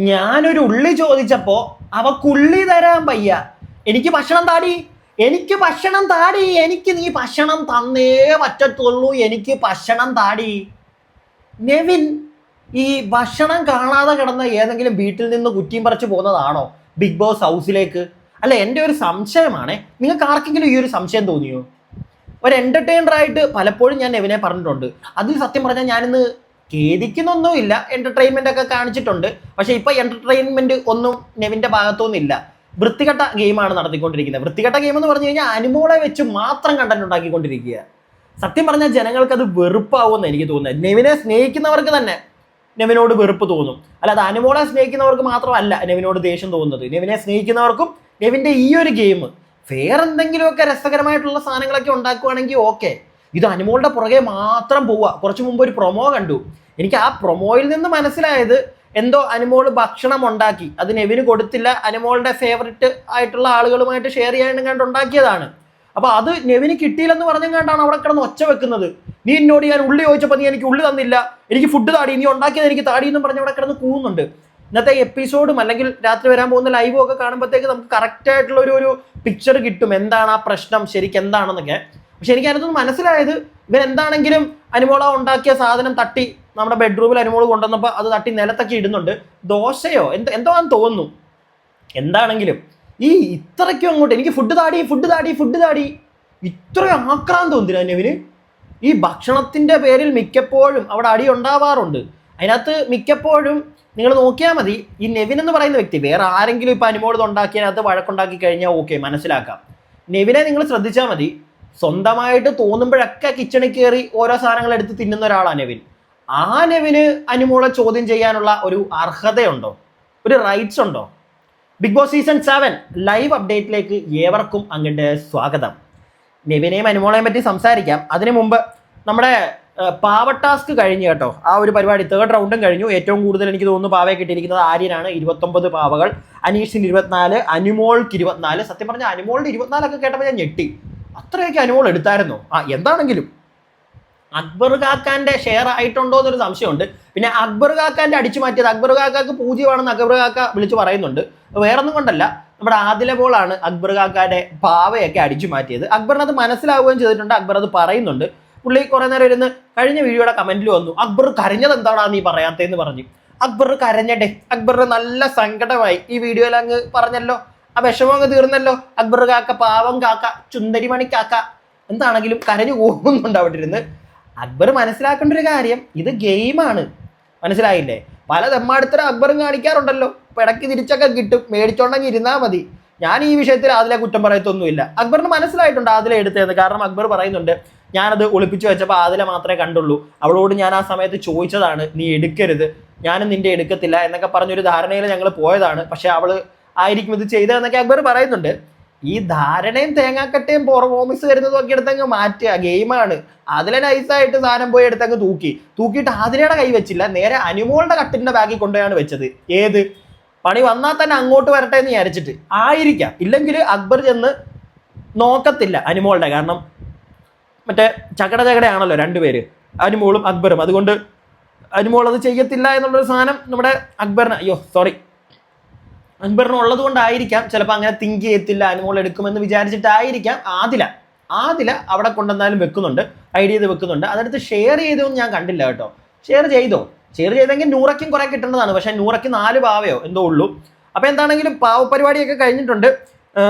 ഞാനൊരു ഉള്ളി ചോദിച്ചപ്പോ അവക്കുള്ളി തരാൻ വയ്യ. എനിക്ക് ഭക്ഷണം താടി, എനിക്ക് ഭക്ഷണം താടി, എനിക്ക് നീ ഭക്ഷണം തന്നേ പറ്റത്തുള്ളൂ, എനിക്ക് ഭക്ഷണം താടി. നെവിൻ ഈ ഭക്ഷണം കാണാതെ കിടന്ന ഏതെങ്കിലും വീട്ടിൽ നിന്ന് കുറ്റിയും പറിച്ചു പോകുന്നതാണോ ബിഗ് ബോസ് ഹൗസിലേക്ക്? അല്ല, എൻ്റെ ഒരു സംശയമാണ്. നിങ്ങൾക്ക് ആർക്കെങ്കിലും ഈ ഒരു സംശയം തോന്നിയോ? ഒരു എന്റർടൈനർ ആയിട്ട് പലപ്പോഴും ഞാൻ നെവിനെ പറഞ്ഞിട്ടുണ്ട്. അതിൽ സത്യം പറഞ്ഞാൽ ഞാനിന്ന് ഖേദിക്കുന്നൊന്നുമില്ല, എന്റർടൈൻമെന്റ് ഒക്കെ കാണിച്ചിട്ടുണ്ട്. പക്ഷെ ഇപ്പൊ എന്റർടൈൻമെന്റ് ഒന്നും നെവിന്റെ ഭാഗത്തൊന്നുമില്ല. വൃത്തികെട്ട ഗെയിമാണ് നടത്തിക്കൊണ്ടിരിക്കുന്നത്. വൃത്തികെട്ട ഗെയിം എന്ന് പറഞ്ഞു കഴിഞ്ഞാൽ അനുമോളെ വെച്ച് മാത്രം കണ്ടന്റ് ഉണ്ടാക്കിക്കൊണ്ടിരിക്കുക. സത്യം പറഞ്ഞാൽ ജനങ്ങൾക്ക് അത് വെറുപ്പാവുമെന്ന് എനിക്ക് തോന്നുന്നത്. നെവിനെ സ്നേഹിക്കുന്നവർക്ക് തന്നെ നെവിനോട് വെറുപ്പ് തോന്നും. അല്ലാതെ അനുമോളെ സ്നേഹിക്കുന്നവർക്ക് മാത്രമല്ല നെവിനോട് ദേഷ്യം തോന്നുന്നത്. നെവിനെ സ്നേഹിക്കുന്നവർക്കും നെവിന്റെ ഈ ഒരു ഗെയിം വേറെ എന്തെങ്കിലുമൊക്കെ രസകരമായിട്ടുള്ള സാധനങ്ങളൊക്കെ ഉണ്ടാക്കുവാണെങ്കിൽ ഓക്കെ. ഇത് അനുമോളുടെ പുറകെ മാത്രം പോവുക. കുറച്ചു മുമ്പ് ഒരു പ്രൊമോ കണ്ടു. എനിക്ക് ആ പ്രൊമോയിൽ നിന്ന് മനസ്സിലായത് എന്തോ അനുമോള് ഭക്ഷണം ഉണ്ടാക്കി, അത് നെവിന് കൊടുത്തില്ല, അനുമോളുടെ ഫേവററ്റ് ആയിട്ടുള്ള ആളുകളുമായിട്ട് ഷെയർ ചെയ്യാൻ കണ്ട് ഉണ്ടാക്കിയതാണ്. അപ്പൊ അത് നെവിന് കിട്ടിയില്ലെന്ന് പറഞ്ഞും കണ്ടാണ് അവിടെ കിടന്ന് ഒച്ച വെക്കുന്നത്. നീ എന്നോട് ഞാൻ ഉള്ളി ചോദിച്ചപ്പോൾ നീ എനിക്ക് ഉള്ളി തന്നില്ല, എനിക്ക് ഫുഡ് താടി, നീ ഉണ്ടാക്കിയത് എനിക്ക് താടി എന്നും പറഞ്ഞ് അവിടെ കിടന്ന് കൂവുന്നുണ്ട്. ഇന്നത്തെ എപ്പിസോഡും അല്ലെങ്കിൽ രാത്രി വരാൻ പോകുന്ന ലൈവും ഒക്കെ കാണുമ്പോഴത്തേക്ക് നമുക്ക് കറക്റ്റ് ആയിട്ടുള്ള ഒരു പിക്ചർ കിട്ടും, എന്താണ് ആ പ്രശ്നം ശരിക്കും എന്താണെന്നൊക്കെ. പക്ഷെ എനിക്ക് അതിനകത്ത് മനസ്സിലായത് ഇവൻ എന്താണെങ്കിലും അനുമോള ഉണ്ടാക്കിയ സാധനം തട്ടി നമ്മുടെ ബെഡ്റൂമിൽ അനുമോള് കൊണ്ടുവന്നപ്പോൾ അത് തട്ടി നിലത്തൊക്കെ ഇടുന്നുണ്ട്. ദോശയോ എന്തോ ആണെന്ന് തോന്നുന്നു. എന്താണെങ്കിലും ഈ ഇത്രയ്ക്കും അങ്ങോട്ട് എനിക്ക് ഫുഡ് താടി ഫുഡ് താടി ഫുഡ് താടി ഇത്രയും ആക്രാന്തം തോന്നില്ല നെവിന്. ഈ ഭക്ഷണത്തിന്റെ പേരിൽ മിക്കപ്പോഴും അവിടെ അടി ഉണ്ടാവാറുണ്ട്. അതിനകത്ത് മിക്കപ്പോഴും നിങ്ങൾ നോക്കിയാൽ മതി, ഈ നെവിൻ എന്ന് പറയുന്ന വ്യക്തി വേറെ ആരെങ്കിലും ഇപ്പൊ അനുമോള് ഉണ്ടാക്കിയതിനകത്ത് വഴക്കുണ്ടാക്കി കഴിഞ്ഞാൽ ഓക്കെ, മനസ്സിലാക്കാം. നെവിനെ നിങ്ങൾ ശ്രദ്ധിച്ചാൽ മതി, സ്വന്തമായിട്ട് തോന്നുമ്പോഴൊക്കെ കിച്ചണിൽ കയറി ഓരോ സാധനങ്ങൾ എടുത്ത് തിന്നുന്ന ഒരാളാണ് നെവിൻ. ആ നെവിന് അനുമോളെ ചോദ്യം ചെയ്യാനുള്ള ഒരു അർഹതയുണ്ടോ, ഒരു റൈറ്റ്സ് ഉണ്ടോ? ബിഗ് ബോസ് സീസൺ 7 ലൈവ് അപ്ഡേറ്റിലേക്ക് ഏവർക്കും അങ്ങോട്ട് സ്വാഗതം. നെവിനെയും അനുമോളെയും പറ്റി സംസാരിക്കാം. അതിനു മുമ്പ് നമ്മുടെ പാവ ടാസ്ക് കഴിഞ്ഞു കേട്ടോ. ആ ഒരു പരിപാടി 3rd റൗണ്ടും കഴിഞ്ഞു. ഏറ്റവും കൂടുതൽ എനിക്ക് തോന്നുന്നു പാവയെ കിട്ടിയിരിക്കുന്നത് ആര്യനാണ്, 29 പാവകൾ. അനീഷിന് 24, അനുമോൾക്ക് 24. സത്യം പറഞ്ഞാൽ അനുമോളുടെ 24 കേട്ടപ്പോൾ ഞാൻ ഞെട്ടി. അത്രയൊക്കെ അനുമോൾ എടുത്തായിരുന്നു. എന്താണെങ്കിലും അക്ബർ കാക്കാന്റെ ഷെയർ ആയിട്ടുണ്ടോ എന്നൊരു സംശയമുണ്ട്. പിന്നെ അക്ബർ കാക്കാന്റെ അടിച്ചു മാറ്റിയത് അക്ബർ കാക്കാക്ക് പൂജ്യമാണെന്ന് അക്ബർ കാക്ക വിളിച്ചു പറയുന്നുണ്ട്. വേറൊന്നും കൊണ്ടല്ല, നമ്മുടെ ആദില പോളാണ് അക്ബർ കാക്കാന്റെ പാവയൊക്കെ അടിച്ചു മാറ്റിയത്. അക്ബറിന് അത് മനസ്സിലാവുകയും ചെയ്തിട്ടുണ്ട്. അക്ബർ അത് പറയുന്നുണ്ട്. പുള്ളി കുറെ നേരം ഇരുന്ന് കഴിഞ്ഞ വീഡിയോയുടെ കമന്റിൽ വന്നു, അക്ബർ കരഞ്ഞത് എന്താണാ നീ പറയാത്തേന്ന് പറഞ്ഞു. അക്ബർ കരഞ്ഞട്ടെ, അക്ബറിന് നല്ല സങ്കടമായി. ഈ വീഡിയോയിൽ അങ്ങ് പറഞ്ഞല്ലോ, ആ വിഷമം അങ്ങ് തീർന്നല്ലോ. അക്ബർ കാക്ക പാവം കാക്ക, ചുന്ദരിമണി കാക്ക എന്താണെങ്കിലും കരഞ്ഞു പോകുന്നുണ്ട് അവിടെ ഇരുന്ന്. അക്ബർ മനസ്സിലാക്കേണ്ട ഒരു കാര്യം, ഇത് ഗെയിമാണ്, മനസ്സിലായില്ലേ? പല തെമ്മാടുത്തരം അക്ബറും കാണിക്കാറുണ്ടല്ലോ. ഇപ്പൊ ഇടയ്ക്ക് തിരിച്ചൊക്കെ കിട്ടും, മേടിച്ചോണ്ടെങ്കിൽ ഇരുന്നാൽ മതി. ഞാൻ ഈ വിഷയത്തിൽ അതിലെ കുറ്റം പറയത്തൊന്നുമില്ല. അക്ബറിന് മനസ്സിലായിട്ടുണ്ട് അതിലെ എടുത്തത്. കാരണം അക്ബർ പറയുന്നുണ്ട്, ഞാനത് ഒളിപ്പിച്ചു വെച്ചപ്പോൾ അതിലെ മാത്രമേ കണ്ടുള്ളൂ, അവളോട് ഞാൻ ആ സമയത്ത് ചോദിച്ചതാണ് നീ എടുക്കരുത്, ഞാനും നിന്റെ എടുക്കത്തില്ല എന്നൊക്കെ പറഞ്ഞൊരു ധാരണയിൽ ഞങ്ങൾ പോയതാണ്, പക്ഷെ അവള് ആയിരിക്കും ഇത് ചെയ്തതെന്നൊക്കെ അക്ബർ പറയുന്നുണ്ട്. ഈ ധാരണയും തേങ്ങാക്കട്ടയും പെർഫോമൻസ് വരുന്നതും ഒക്കെ എടുത്തങ്ങ് മാറ്റുക, ഗെയിമാണ്. അതിലെ നൈസായിട്ട് സാധനം പോയി എടുത്തങ്ങ് തൂക്കിയിട്ട് ആതിരയുടെ കൈ വെച്ചില്ല, നേരെ അനുമോളുടെ കട്ടിലിന്റെ ബാഗിൽ കൊണ്ടുപോയാണ് വെച്ചത്. ഏത് പണി വന്നാൽ തന്നെ അങ്ങോട്ട് വരട്ടെ എന്ന് വിചാരിച്ചിട്ട് ആയിരിക്കാം. ഇല്ലെങ്കിൽ അക്ബർ ചെന്ന് നോക്കത്തില്ല അനുമോളുടെ. കാരണം മറ്റേ ചകടയാണല്ലോ രണ്ടുപേര്, അനുമോളും അക്ബറും. അതുകൊണ്ട് അനുമോൾ അത് ചെയ്യത്തില്ല എന്നുള്ളൊരു സാധനം നമ്മുടെ അക്ബറിന് ഉള്ളത് കൊണ്ടായിരിക്കാം ചിലപ്പോൾ അങ്ങനെ തിങ്ക് ചെയ്യത്തില്ല, അനുമോൾ എടുക്കുമെന്ന് വിചാരിച്ചിട്ടായിരിക്കാം. ആദില അവിടെ കൊണ്ടുവന്നാലും വെക്കുന്നുണ്ട്, ഐഡിയ ചെയ്ത് വെക്കുന്നുണ്ട്. അതെടുത്ത് ഷെയർ ചെയ്തോന്നും ഞാൻ കണ്ടില്ല കേട്ടോ. ഷെയർ ചെയ്തെങ്കിൽ നൂറയ്ക്കും കുറെ കിട്ടേണ്ടതാണ്. പക്ഷെ നൂറയ്ക്ക് 4 പാവയോ എന്തോ ഉള്ളൂ. അപ്പൊ എന്താണെങ്കിലും പാവപ്പരിപാടിയൊക്കെ കഴിഞ്ഞിട്ടുണ്ട്.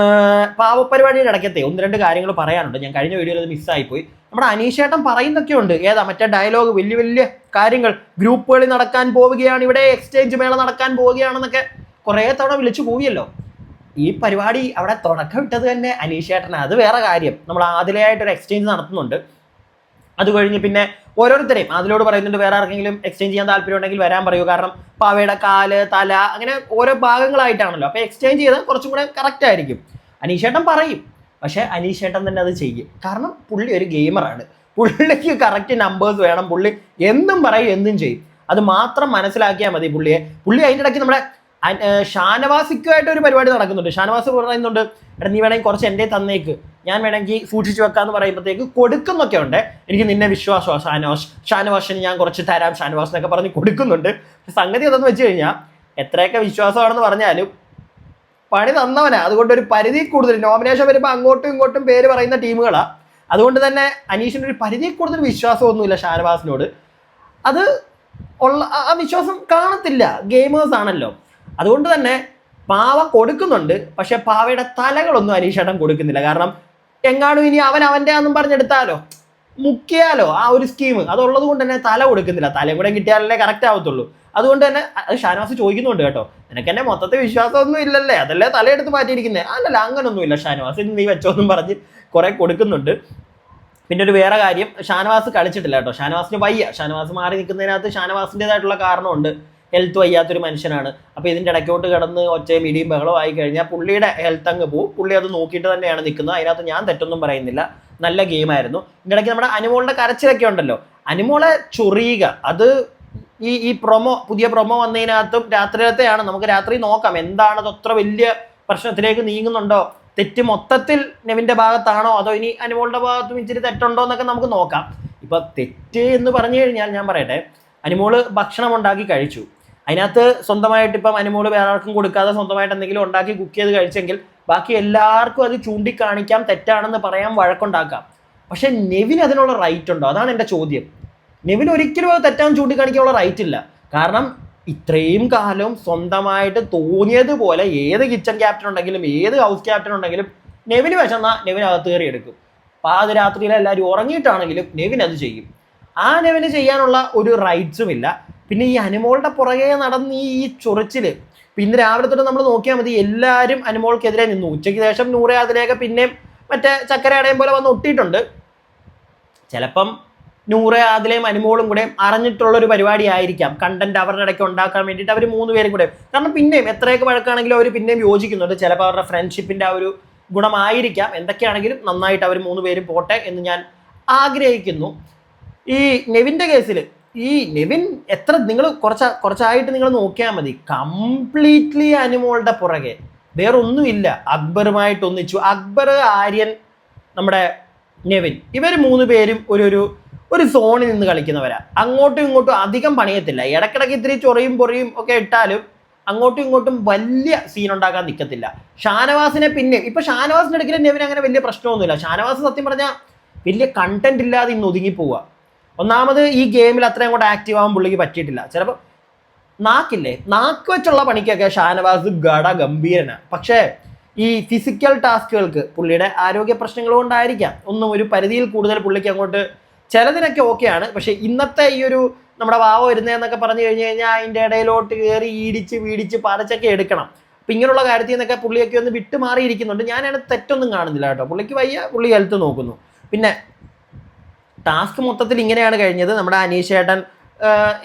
പാവപ്പരിപാടിയുടെ ഇടയ്ക്കത്തെ 1-2 കാര്യങ്ങൾ പറയാനുണ്ട്. ഞാൻ കഴിഞ്ഞ വീഡിയോയിൽ അത് മിസ്സായിപ്പോയി. നമ്മുടെ അനീഷേട്ടൻ പറയുന്നൊക്കെ ഉണ്ട്, മറ്റേ ഡയലോഗ്, വലിയ കാര്യങ്ങൾ ഗ്രൂപ്പുകളിൽ നടക്കാൻ പോവുകയാണ്, ഇവിടെ എക്സ്ചേഞ്ച് മേള നടക്കാൻ പോവുകയാണെന്നൊക്കെ കുറേ തവണ വിളിച്ചു പോവുകയല്ലോ. ഈ പരിപാടി അവിടെ തുടക്കം ഇട്ടത് തന്നെ അനീഷേട്ടനാണ്. അത് വേറെ കാര്യം. നമ്മൾ ആദിലയായിട്ടൊരു എക്സ്ചേഞ്ച് നടത്തുന്നുണ്ട്. അത് കഴിഞ്ഞ് പിന്നെ ഓരോരുത്തരെയും അതിലോട് പറയുന്നുണ്ട്, വേറെ ആർക്കെങ്കിലും എക്സ്ചേഞ്ച് ചെയ്യാൻ താല്പര്യം ഉണ്ടെങ്കിൽ വരാൻ പറയൂ. കാരണം പാവയുടെ കാല്, തല, അങ്ങനെ ഓരോ ഭാഗങ്ങളായിട്ടാണല്ലോ. അപ്പോൾ എക്സ്ചേഞ്ച് ചെയ്താൽ കുറച്ചും കൂടെ കറക്റ്റ് ആയിരിക്കും. അനീഷേട്ടൻ പറയും, പക്ഷേ അനീഷേട്ടൻ തന്നെ അത് ചെയ്യും. കാരണം പുള്ളി ഒരു ഗെയിമറാണ്. പുള്ളിക്ക് കറക്റ്റ് നമ്പേഴ്സ് വേണം. പുള്ളി എന്നും പറയും, എന്തും ചെയ്യും. അത് മാത്രം മനസ്സിലാക്കിയാൽ മതി പുള്ളി അതിൻ്റെ ഇടയ്ക്ക് നമ്മുടെ ഷാനവാസിക്കുമായിട്ട് ഒരു പരിപാടി നടക്കുന്നുണ്ട്. ഷാനവാസ് പറയുന്നുണ്ട്, എടാ നീ വേണമെങ്കിൽ കുറച്ച് എൻ്റെ തന്നേക്ക്, ഞാൻ വേണമെങ്കിൽ സൂക്ഷിച്ചു വെക്കാന്ന് പറയുമ്പോഴത്തേക്ക് കൊടുക്കുന്നൊക്കെ ഉണ്ട്. എനിക്ക് നിന്നെ വിശ്വാസമാണ് ഷാനവാസിന് ഞാൻ കുറച്ച് തരാം ഷാനവാസ് എന്നൊക്കെ പറഞ്ഞ് കൊടുക്കുന്നുണ്ട്. സംഗതി അതെന്ന് വെച്ച് കഴിഞ്ഞാൽ എത്രയൊക്കെ വിശ്വാസമാണെന്ന് പറഞ്ഞാലും പണി തന്നവനാ. അതുകൊണ്ട് ഒരു പരിധി കൂടുതൽ നോമിനേഷൻ വരുമ്പോൾ അങ്ങോട്ടും ഇങ്ങോട്ടും പേര് പറയുന്ന ടീമുകളാണ്. അതുകൊണ്ട് തന്നെ അനീഷിന് ഒരു പരിധി കൂടുതൽ വിശ്വാസമൊന്നുമില്ല ഷാനവാസിനോട്. അത് ഉള്ള ആ വിശ്വാസം കാണത്തില്ല, ഗെയിമേഴ്സ് ആണല്ലോ. അതുകൊണ്ട് തന്നെ പാവ കൊടുക്കുന്നുണ്ട്, പക്ഷെ പാവയുടെ തലകളൊന്നും അനീഷേട്ടൻ കൊടുക്കുന്നില്ല. കാരണം എങ്ങാനും ഇനി അവൻ്റെ ആണെന്നും പറഞ്ഞെടുത്താലോ, മുക്കിയാലോ ആ ഒരു സ്കീം അതുള്ളത് കൊണ്ട് തന്നെ തല കൊടുക്കുന്നില്ല. തലയും കൂടെ കിട്ടിയാലല്ലേ കറക്റ്റ് ആവത്തുള്ളൂ. അതുകൊണ്ട് തന്നെ അത് ഷാനവാസ് ചോദിക്കുന്നുണ്ട് കേട്ടോ, നിനക്ക് എന്നെ മൊത്തത്തിൽ വിശ്വാസമൊന്നും ഇല്ലല്ലേ, അതല്ലേ തലയെടുത്ത് മാറ്റിയിരിക്കുന്നത്. അല്ലല്ല, അങ്ങനൊന്നും ഇല്ല ഷാനവാസ്, നീ വെച്ചോന്നും പറഞ്ഞ് കുറെ കൊടുക്കുന്നുണ്ട്. പിന്നെ ഒരു വേറെ കാര്യം, ഷാനവാസ് കളിച്ചിട്ടില്ല കേട്ടോ. ഷാനവാസിന് വയ്യ. ഷാനവാസ് മാറി നിൽക്കുന്നതിനകത്ത് ഷാനവാസിൻ്റെതായിട്ടുള്ള കാരണമുണ്ട്. ഹെൽത്ത് വയ്യാത്തൊരു മനുഷ്യനാണ്. അപ്പോൾ ഇതിൻ്റെ ഇടയ്ക്കോട്ട് കിടന്ന് ഒച്ചയും ഇടിയും ബഹളവും ആയി കഴിഞ്ഞാൽ പുള്ളിയുടെ ഹെൽത്ത് അങ്ങ് പോവും. പുള്ളി അത് നോക്കിയിട്ട് തന്നെയാണ് നിൽക്കുന്നത്. അതിനകത്ത് ഞാൻ തെറ്റൊന്നും പറയുന്നില്ല. നല്ല ഗെയിമായിരുന്നു. ഇതിൻ്റെ ഇടയ്ക്ക് നമ്മുടെ അനുമോളുടെ കരച്ചിലൊക്കെ ഉണ്ടല്ലോ, അനുമോളെ ചൊറിയുക, അത് ഈ പുതിയ പ്രൊമോ വന്നതിനകത്തും രാത്രിയിലത്തെയാണ്. നമുക്ക് രാത്രി നോക്കാം എന്താണ് അത് അത്ര വലിയ പ്രശ്നത്തിലേക്ക് നീങ്ങുന്നുണ്ടോ, തെറ്റ് മൊത്തത്തിൽ നെവിൻ്റെ ഭാഗത്താണോ അതോ ഇനി അനുമോളുടെ ഭാഗത്തും ഇച്ചിരി തെറ്റുണ്ടോ എന്നൊക്കെ നമുക്ക് നോക്കാം. ഇപ്പൊ തെറ്റ് എന്ന് പറഞ്ഞു കഴിഞ്ഞാൽ ഞാൻ പറയട്ടെ, അനുമോള് ഭക്ഷണം ഉണ്ടാക്കി കഴിച്ചു, അതിനകത്ത് സ്വന്തമായിട്ട് ഇപ്പം അനുമോള് വേറെ ആർക്കും കൊടുക്കാതെ സ്വന്തമായിട്ട് എന്തെങ്കിലും ഉണ്ടാക്കി കുക്ക് ചെയ്ത് കഴിച്ചെങ്കിൽ ബാക്കി എല്ലാവർക്കും അത് ചൂണ്ടിക്കാണിക്കാം, തെറ്റാണെന്ന് പറയാം, വഴക്കുണ്ടാക്കാം. പക്ഷെ നെവിന് അതിനുള്ള റൈറ്റ് ഉണ്ടോ? അതാണ് എൻ്റെ ചോദ്യം. നെവിന് ഒരിക്കലും അത് തെറ്റാൻ ചൂണ്ടിക്കാണിക്കാനുള്ള റൈറ്റ് ഇല്ല. കാരണം ഇത്രയും കാലം സ്വന്തമായിട്ട് തോന്നിയതുപോലെ ഏത് കിച്ചൺ ക്യാപ്റ്റൻ ഉണ്ടെങ്കിലും ഏത് ഹൗസ് ക്യാപ്റ്റൻ ഉണ്ടെങ്കിലും നെവിന് വിശന്നാൽ നെവിന് അകത്ത് കയറി എടുക്കും. പാതിരാത്രിയിൽ എല്ലാവരും ഉറങ്ങിയിട്ടാണെങ്കിലും നെവിൻ അത് ചെയ്യും. ആ നെവിന് ചെയ്യാനുള്ള ഒരു റൈറ്റ്സും ഇല്ല. പിന്നെ ഈ അനുമോളുടെ പുറകെ നടന്ന് ഈ ചൊറിച്ചില്, പിന്നെ രാവിലെ തൊട്ട് നമ്മൾ നോക്കിയാൽ മതി, എല്ലാവരും അനുമോൾക്കെതിരെ നിന്നു. ഉച്ചയ്ക്ക് ശേഷം നൂറെ അതിലേക്ക് പിന്നെയും മറ്റേ ചക്കര അടയും പോലെ വന്ന് ഒട്ടിയിട്ടുണ്ട്. ചിലപ്പം നൂറെ അതിലെയും അനുമോളും കൂടെ അറിഞ്ഞിട്ടുള്ളൊരു പരിപാടി ആയിരിക്കാം, കണ്ടന്റ് അവരുടെ ഇടയ്ക്ക് ഉണ്ടാക്കാൻ വേണ്ടിയിട്ട് അവർ 3 പേരും കൂടെ. കാരണം പിന്നെയും എത്രയൊക്കെ വഴക്കാണെങ്കിലും അവർ പിന്നെയും യോജിക്കുന്നുണ്ട്. ചിലപ്പോൾ അവരുടെ ഫ്രണ്ട്ഷിപ്പിൻ്റെ ആ ഒരു ഗുണമായിരിക്കാം. എന്തൊക്കെയാണെങ്കിലും നന്നായിട്ട് അവർ 3 പേരും പോട്ടെ എന്ന് ഞാൻ ആഗ്രഹിക്കുന്നു. ഈ നെവിൻ്റെ കേസിൽ ഈ നെവിൻ എത്ര നിങ്ങൾ കുറച്ചായിട്ട് നിങ്ങൾ നോക്കിയാൽ മതി, കംപ്ലീറ്റ്ലി അനുമോളുടെ പുറകെ, വേറൊന്നുമില്ല. അക്ബറുമായിട്ട് ഒന്നിച്ചു, അക്ബർ, ആര്യൻ, നമ്മുടെ നെവിൻ, ഇവർ 3 പേരും ഒരു സോണിൽ നിന്ന് കളിക്കുന്നവരാ. അങ്ങോട്ടും ഇങ്ങോട്ടും അധികം പണിയത്തില്ല. ഇടയ്ക്കിടയ്ക്ക് ഇത്തിരി ചൊറിയും പൊറിയും ഒക്കെ ഇട്ടാലും അങ്ങോട്ടും ഇങ്ങോട്ടും വലിയ സീൻ ഉണ്ടാക്കാൻ നിൽക്കത്തില്ല. ഷാനവാസിനെ പിന്നെ ഇപ്പൊ ഷാനവാസിന്റെ ഇടയ്ക്ക് നെവിൻ അങ്ങനെ വലിയ പ്രശ്നമൊന്നുമില്ല. ഷാനവാസ് സത്യം പറഞ്ഞാൽ വലിയ കണ്ടന്റ് ഇല്ലാതെ ഇന്ന് ഒതുങ്ങി പോവുക. ഒന്നാമത് ഈ ഗെയിമിൽ അത്രയും കൂടെ ആക്റ്റീവ് ആവാൻ പുള്ളിക്ക് പറ്റിയിട്ടില്ല. ചിലപ്പോൾ നാക്ക് വെച്ചുള്ള പണിക്കൊക്കെ ഷാനവാസ് ഗംഭീരനാണ്. പക്ഷേ ഈ ഫിസിക്കൽ ടാസ്കുകൾക്ക് പുള്ളിയുടെ ആരോഗ്യ പ്രശ്നങ്ങൾ കൊണ്ടായിരിക്കാം ഒന്നും ഒരു പരിധിയിൽ കൂടുതൽ പുള്ളിക്ക് അങ്ങോട്ട് ചിലതിനൊക്കെ ഓക്കെയാണ്. പക്ഷെ ഇന്നത്തെ ഈ ഒരു നമ്മുടെ വാവ വരുന്നതെന്നൊക്കെ പറഞ്ഞു കഴിഞ്ഞു കഴിഞ്ഞാൽ അതിൻ്റെ ഇടയിലോട്ട് കയറി വീടിച്ച് പറിച്ചൊക്കെ എടുക്കണം. അപ്പം ഇങ്ങനെയുള്ള കാര്യത്തിൽ നിന്നൊക്കെ പുള്ളിയൊക്കെ ഒന്ന് വിട്ടുമാറിയിരിക്കുന്നുണ്ട്. ഞാനതിന് തെറ്റൊന്നും കാണുന്നില്ല കേട്ടോ. പുള്ളിക്ക് വയ്യ, പുള്ളി ഹെൽത്ത് നോക്കുന്നു. പിന്നെ ടാസ്ക് മൊത്തത്തിൽ ഇങ്ങനെയാണ് കഴിഞ്ഞത്. നമ്മുടെ അനീഷ് ചേട്ടൻ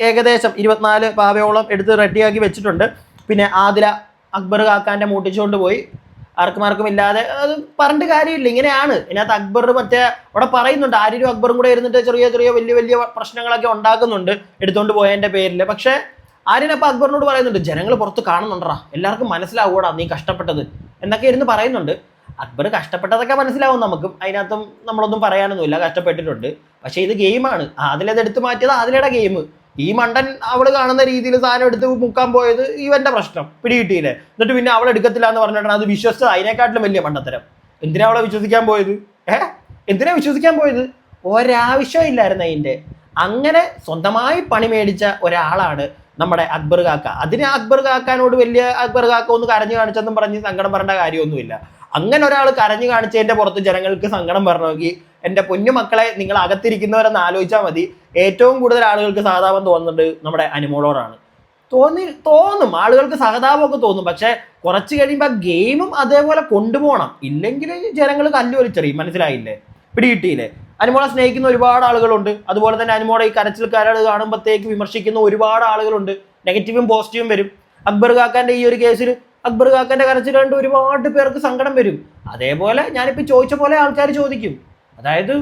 ഏകദേശം 24 പാവയോളം എടുത്ത് റെഡിയാക്കി വെച്ചിട്ടുണ്ട്. പിന്നെ ആദില അക്ബർ കാക്കാൻ്റെ മൂട്ടിച്ചുകൊണ്ട് പോയി, ആർക്കും ഇല്ലാതെ. അത് പറഞ്ഞിട്ട് കാര്യമില്ല, ഇങ്ങനെയാണ്. ഇതിനകത്ത് അക്ബർ മറ്റേ അവിടെ പറയുന്നുണ്ട്, ആര്യരും അക്ബറും കൂടെ ഇരുന്നിട്ട് ചെറിയ വലിയ പ്രശ്നങ്ങളൊക്കെ ഉണ്ടാക്കുന്നുണ്ട് എടുത്തുകൊണ്ട് പോയതിൻ്റെ പേരിൽ. പക്ഷേ ആര്യനപ്പോൾ അക്ബറിനോട് പറയുന്നുണ്ട്, ജനങ്ങൾ പുറത്ത് കാണുന്നുണ്ടടാ, എല്ലാവർക്കും മനസ്സിലാവൂടാ നീ കഷ്ടപ്പെട്ടത് എന്നൊക്കെ ഇരുന്ന് പറയുന്നുണ്ട്. അക്ബർ കഷ്ടപ്പെട്ടതൊക്കെ മനസ്സിലാവും നമുക്കും, അതിനകത്തും നമ്മളൊന്നും പറയാനൊന്നുമില്ല, കഷ്ടപ്പെട്ടിട്ടുണ്ട്. പക്ഷേ ഇത് ഗെയിമാണ്. അതിലത് എടുത്ത് മാറ്റിയത് അതിലയുടെ ഗെയിം. ഈ മണ്ടൻ അവള് കാണുന്ന രീതിയിൽ സാധനം എടുത്ത് മുക്കാൻ പോയത് ഇവന്റെ പ്രശ്നം, പിടികിട്ടിയില്ലേ. എന്നിട്ട് പിന്നെ അവൾ എടുക്കത്തില്ല എന്ന് പറഞ്ഞിട്ടാണ് അത് വിശ്വസിച്ചത്. അതിനെക്കാട്ടിലും വലിയ മണ്ടത്തരം. എന്തിനാ അവളെ വിശ്വസിക്കാൻ പോയത്? എന്തിനാ വിശ്വസിക്കാൻ പോയത്? ഒരാവശ്യം ഇല്ലായിരുന്നു അതിൻ്റെ. അങ്ങനെ സ്വന്തമായി പണി മേടിച്ച ഒരാളാണ് നമ്മുടെ അക്ബർ കാക്ക. അതിന് അക്ബർ കാക്കാനോട് വലിയ അക്ബർ കാക്ക ഒന്ന് കരഞ്ഞു കാണിച്ചെന്നും പറഞ്ഞ് സങ്കടം പറയേണ്ട കാര്യമൊന്നുമില്ല. അങ്ങനെ ഒരാൾ കരഞ്ഞു കാണിച്ചതിൻ്റെ പുറത്ത് ജനങ്ങൾക്ക് സങ്കടം വരണമെങ്കിൽ എൻ്റെ പൊന്നു മക്കളെ, നിങ്ങൾ അകത്തിരിക്കുന്നവരെന്ന് ആലോചിച്ചാൽ മതി. ഏറ്റവും കൂടുതൽ ആളുകൾക്ക് സഹതാപം തോന്നുന്നുണ്ട് നമ്മുടെ അനുമോളോടാണ്. തോന്നും ആളുകൾക്ക് സഹതാപമൊക്കെ തോന്നും. പക്ഷെ കുറച്ച് കഴിയുമ്പോൾ ഗെയിമും അതേപോലെ കൊണ്ടുപോകണം. ഇല്ലെങ്കിൽ ജനങ്ങൾ കല്ല് വലിച്ചെറിയും. മനസ്സിലായില്ലേ? പിടികിട്ടിയില്ലേ? അനുമോളെ സ്നേഹിക്കുന്ന ഒരുപാട് ആളുകളുണ്ട്. അതുപോലെ തന്നെ അനുമോളെ ഈ കരച്ചിൽക്കാരോട് കാണുമ്പോഴത്തേക്ക് വിമർശിക്കുന്ന ഒരുപാട് ആളുകളുണ്ട്. നെഗറ്റീവും പോസിറ്റീവും വരും. അക്ബർ കാക്കാൻ്റെ ഈ ഒരു കേസിൽ അക്ബർ കാക്കാൻ്റെ കരച്ചിൽ കണ്ട് ഒരുപാട് പേർക്ക് സങ്കടം വരും. അതേപോലെ ഞാനിപ്പോൾ ചോദിച്ച പോലെ ആൾക്കാർ ചോദിക്കും, അതായത്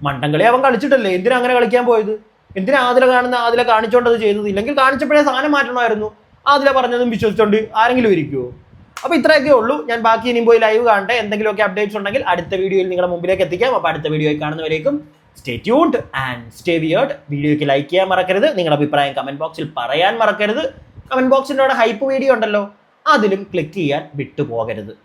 മണ്ടംകളി അവൻ കളിച്ചിട്ടല്ലേ, എന്തിനാ അങ്ങനെ കളിക്കാൻ പോയത്? എന്തിനാ ആദില കാണിച്ചോണ്ടത് ചെയ്തത്? ഇല്ലെങ്കിൽ കാണിച്ചപ്പോഴേ സാധനം മാറ്റണമായിരുന്നു. ആദില പറഞ്ഞതും വിശ്വസിച്ചോണ്ട് ആരെങ്കിലും ഇരിക്കുമോ? അപ്പോൾ ഇത്രയൊക്കെ ഉള്ളൂ. ഞാൻ ബാക്കി ഇനിയും പോയി ലൈവ് കാണട്ടെ. എന്തെങ്കിലുമൊക്കെ അപ്ഡേറ്റ്സ് ഉണ്ടെങ്കിൽ അടുത്ത വീഡിയോയിൽ നിങ്ങളുടെ മുമ്പിലേക്ക് എത്തിക്കാം. അപ്പോൾ അടുത്ത വീഡിയോയിൽ കാണുന്നവരേക്കും stay tuned and stay weird. വീഡിയോയ്ക്ക് ലൈക്ക് ചെയ്യാൻ മറക്കരുത്. നിങ്ങളുടെ അഭിപ്രായം കമന്റ് ബോക്സിൽ പറയാൻ മറക്കരുത്. കമന്റ് ബോക്സിൻ്റെ അവിടെ ഹൈപ്പ് വീഡിയോ ഉണ്ടല്ലോ, അതിലും ക്ലിക്ക് ചെയ്യാൻ വിട്ടുപോകരുത്.